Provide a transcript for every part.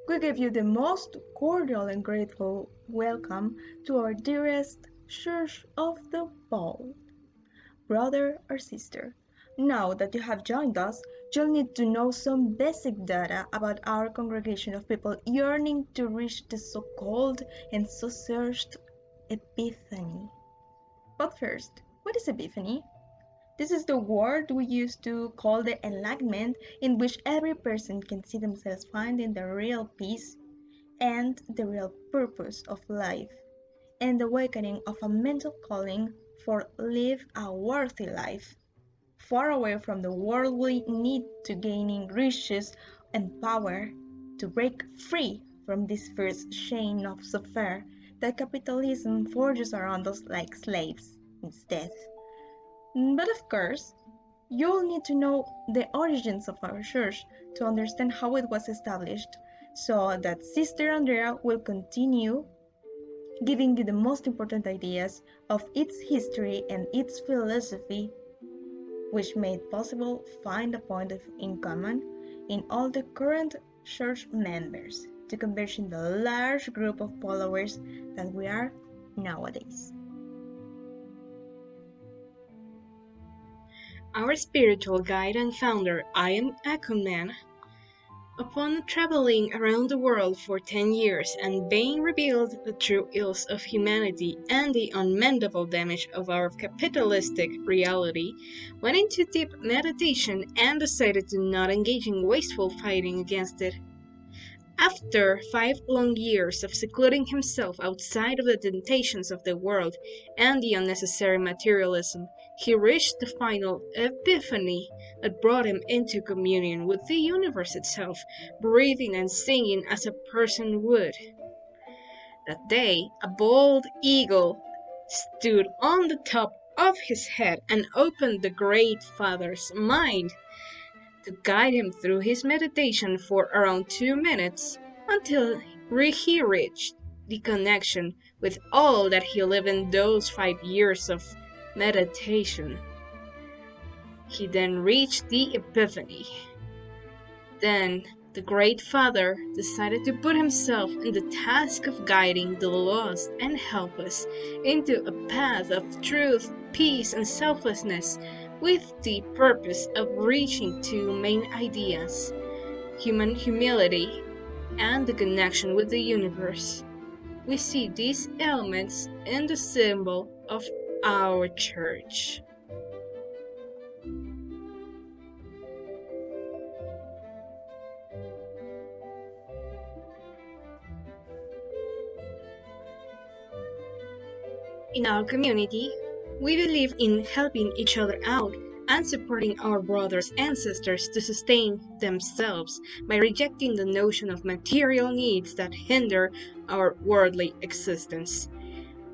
We give you the most cordial and grateful welcome to our dearest Church of the Ball, brother or sister. Now that you have joined us, you'll need to know some basic data about our congregation of people yearning to reach the so called and so searched Epiphany. But first, what is Epiphany? This is the word we use to call the enlightenment in which every person can see themselves finding the real peace and the real purpose of life, and the awakening of a mental calling for live a worthy life, far away from the worldly need to gaining riches and power, to break free from this first chain of suffering that capitalism forges around us like slaves instead. But of course, you'll need to know the origins of our church to understand how it was established, so that Sister Andrea will continue giving you the most important ideas of its history and its philosophy, which made possible find a point in common in all the current church members to converge in the large group of followers that we are nowadays. Our spiritual guide and founder, I am Aquaman, upon traveling around the world for 10 years and being revealed the true ills of humanity and the unmendable damage of our capitalistic reality, went into deep meditation and decided to not engage in wasteful fighting against it. After 5 long years of secluding himself outside of the temptations of the world and the unnecessary materialism, he reached the final epiphany that brought him into communion with the universe itself, breathing and singing as a person would. That day, a bald eagle stood on the top of his head and opened the Great Father's mind to guide him through his meditation for around 2 minutes until he reached the connection with all that he lived in those 5 years of meditation. He then reached the epiphany. Then the Great Father decided to put himself in the task of guiding the lost and helpless into a path of truth, peace, and selflessness with the purpose of reaching two main ideas: human humility and the connection with the universe. We see these elements in the symbol of our church. In our community, we believe in helping each other out and supporting our brothers and sisters to sustain themselves by rejecting the notion of material needs that hinder our worldly existence.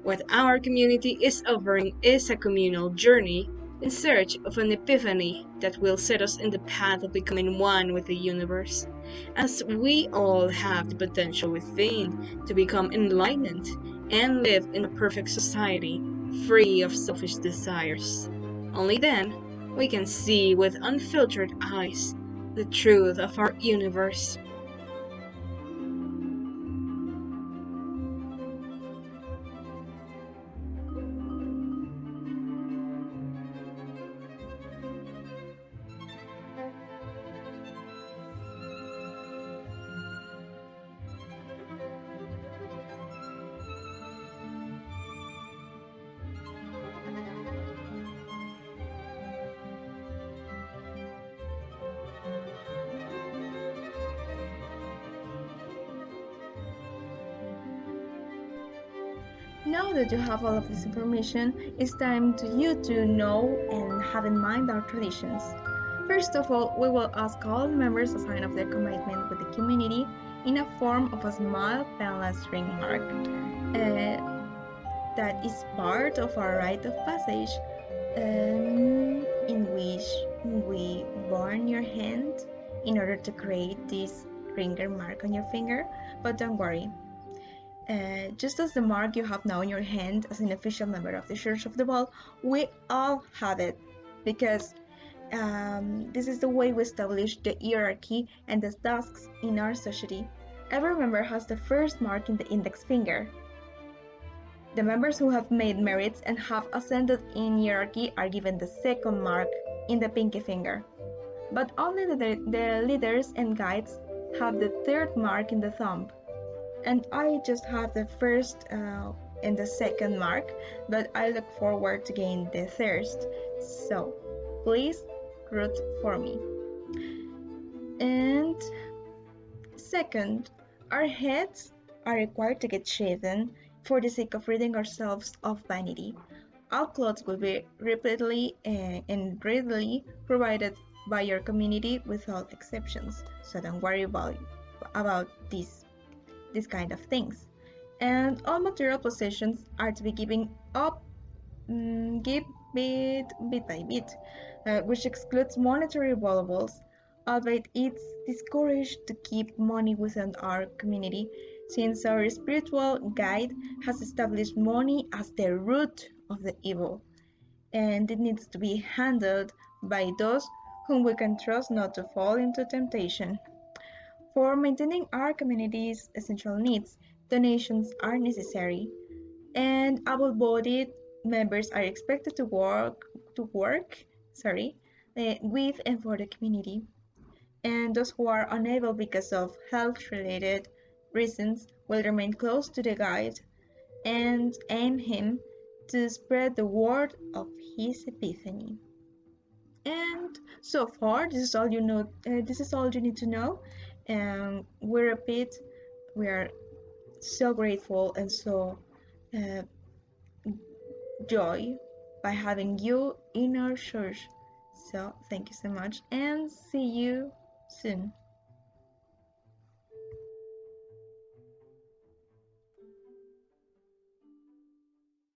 What our community is offering is a communal journey in search of an epiphany that will set us in the path of becoming one with the universe, as we all have the potential within to become enlightened and live in a perfect society, free of selfish desires. Only then we can see with unfiltered eyes the truth of our universe. Now that you have all of this information, it's time to you to know and have in mind our traditions. First of all, we will ask all members a sign of their commitment with the community in a form of a small painless ring mark. That is part of our rite of passage, in which we burn your hand in order to create this ringer mark on your finger. But don't worry, just as the mark you have now in your hand as an official member of the Church of the Ball, we all have it because this is the way we establish the hierarchy and the tasks in our society. Every member has the first mark in the index finger. The members who have made merits and have ascended in hierarchy are given the second mark in the pinky finger. But only the leaders and guides have the third mark in the thumb. And I just have the first and the second mark, but I look forward to gain the third. So please root for me. And second, our heads are required to get shaven for the sake of ridding ourselves of vanity. All clothes will be repeatedly and readily provided by your community without exceptions, so don't worry about this kind of things. And all material possessions are to be given up, give bit by bit, which excludes monetary valuables, albeit it's discouraged to keep money within our community, since our spiritual guide has established money as the root of the evil, and it needs to be handled by those whom we can trust not to fall into temptation. For maintaining our community's essential needs, donations are necessary, and able-bodied members are expected to work with and for the community. And those who are unable because of health-related reasons will remain close to the guide and aim him to spread the word of his epiphany. And so far, this is all you know. This is all you need to know. And we repeat, we are so grateful and so uh, joy by having you in our church. So thank you so much, and see you soon.